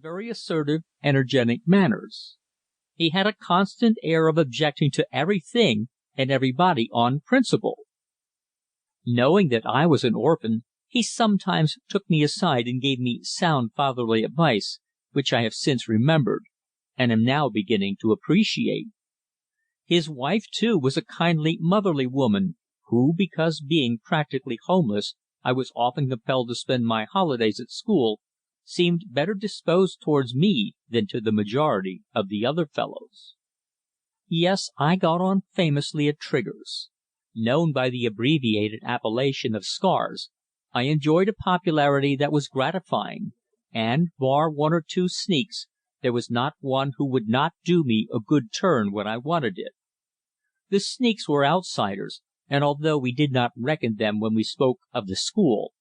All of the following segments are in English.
and very assertive, energetic manners. He had a constant air of objecting to everything and everybody on principle. Knowing that I was an orphan, he sometimes took me aside and gave me sound fatherly advice, which I have since remembered, and am now beginning to appreciate. His wife, too, was a kindly, motherly woman, who, because being practically homeless I was often compelled to spend my holidays at school, seemed better disposed towards me than to the majority of the other fellows. Yes, I got on famously at Trigger's. Known by the abbreviated appellation of Scars, I enjoyed a popularity that was gratifying, and, bar one or two sneaks, there was not one who would not do me a good turn when I wanted it. The sneaks were outsiders, and although we did not reckon them when we spoke of the school,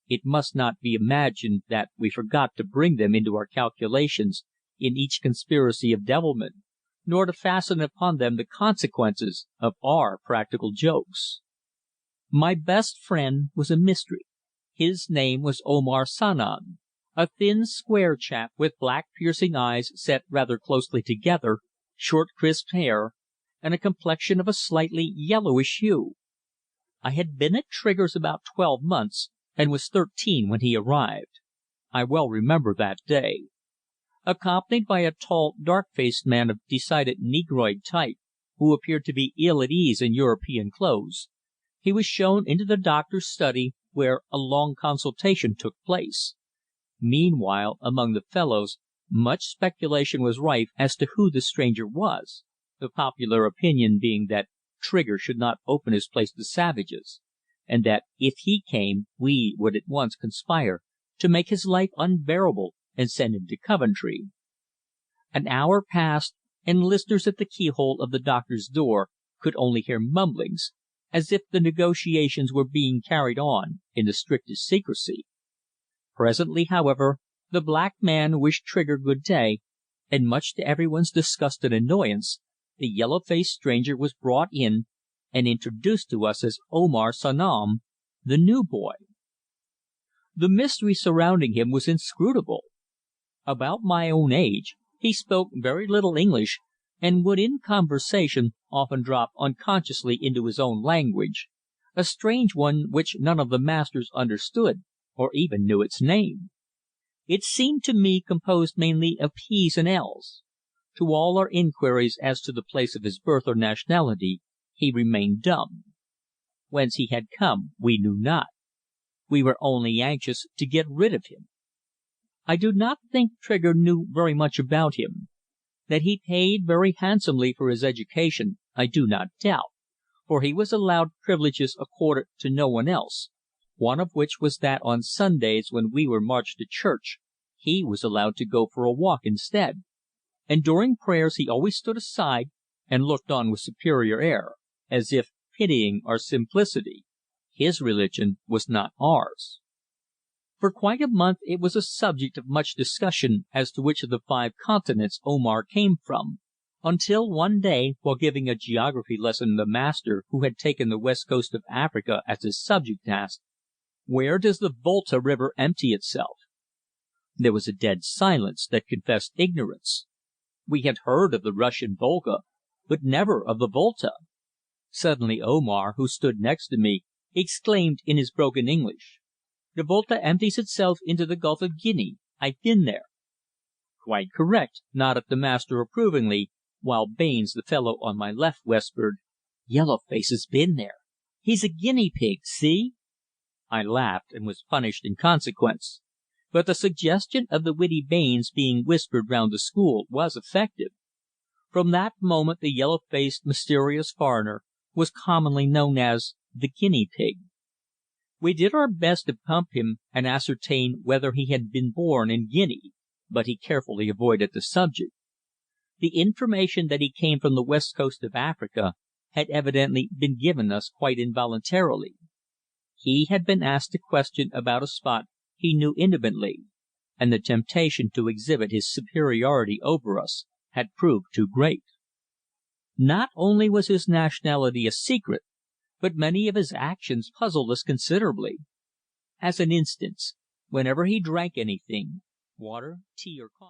it must not be imagined that we forgot to bring them into our calculations in each conspiracy of devilment, nor to fasten upon them the consequences of our practical jokes. My best friend was a mystery. His name was Omar Sanan, a thin, square chap with black piercing eyes set rather closely together, short crisp hair, and a complexion of a slightly yellowish hue. I had been at Trigger's about 12 months, and was 13 when he arrived. I well remember that day. Accompanied by a tall, dark-faced man of decided negroid type, who appeared to be ill at ease in European clothes, he was shown into the doctor's study, where a long consultation took place. Meanwhile, among the fellows, much speculation was rife as to who the stranger was, the popular opinion being that Trigger should not open his place to savages, and that if he came we would at once conspire to make his life unbearable and send him to Coventry. An hour passed, and listeners at the keyhole of the doctor's door could only hear mumblings, as if the negotiations were being carried on in the strictest secrecy. Presently, however, the black man wished Trigger good day, and much to everyone's disgust and annoyance, the yellow-faced stranger was brought in and introduced to us as Omar Sanom, the new boy. The mystery surrounding him was inscrutable. About my own age, he spoke very little English, and would in conversation often drop unconsciously into his own language, a strange one which none of the masters understood or even knew its name. It seemed to me composed mainly of P's and L's. To all our inquiries as to the place of his birth or nationality he remained dumb. Whence he had come we knew not. We were only anxious to get rid of him. I do not think Trigger knew very much about him. That he paid very handsomely for his education I do not doubt, for he was allowed privileges accorded to no one else, one of which was that on Sundays when we were marched to church he was allowed to go for a walk instead, and during prayers he always stood aside and looked on with superior air, as if pitying our simplicity. His religion was not ours. For quite a month it was a subject of much discussion as to which of the 5 continents Omar came from, until one day, while giving a geography lesson, the master, who had taken the west coast of Africa as his subject, asked, "Where does the Volta river empty itself?" There was a dead silence that confessed ignorance. We had heard of the Russian Volga, but never of the Volta. Suddenly Omar, who stood next to me, exclaimed in his broken English, "The Volta empties itself into the Gulf of Guinea. I've been there." "Quite correct," nodded the master approvingly, while Baines, the fellow on my left, whispered, "Yellow Face has been there. He's a guinea pig, see?" I laughed, and was punished in consequence. But the suggestion of the witty Baines being whispered round the school was effective. From that moment the yellow faced, mysterious foreigner was commonly known as the guinea pig. We did our best to pump him and ascertain whether he had been born in Guinea, but he carefully avoided the subject. The information that he came from the west coast of Africa had evidently been given us quite involuntarily. He had been asked a question about a spot he knew intimately, and the temptation to exhibit his superiority over us had proved too great. Not only was his nationality a secret, but many of his actions puzzled us considerably. As an instance, whenever he drank anything, water, tea or coffee,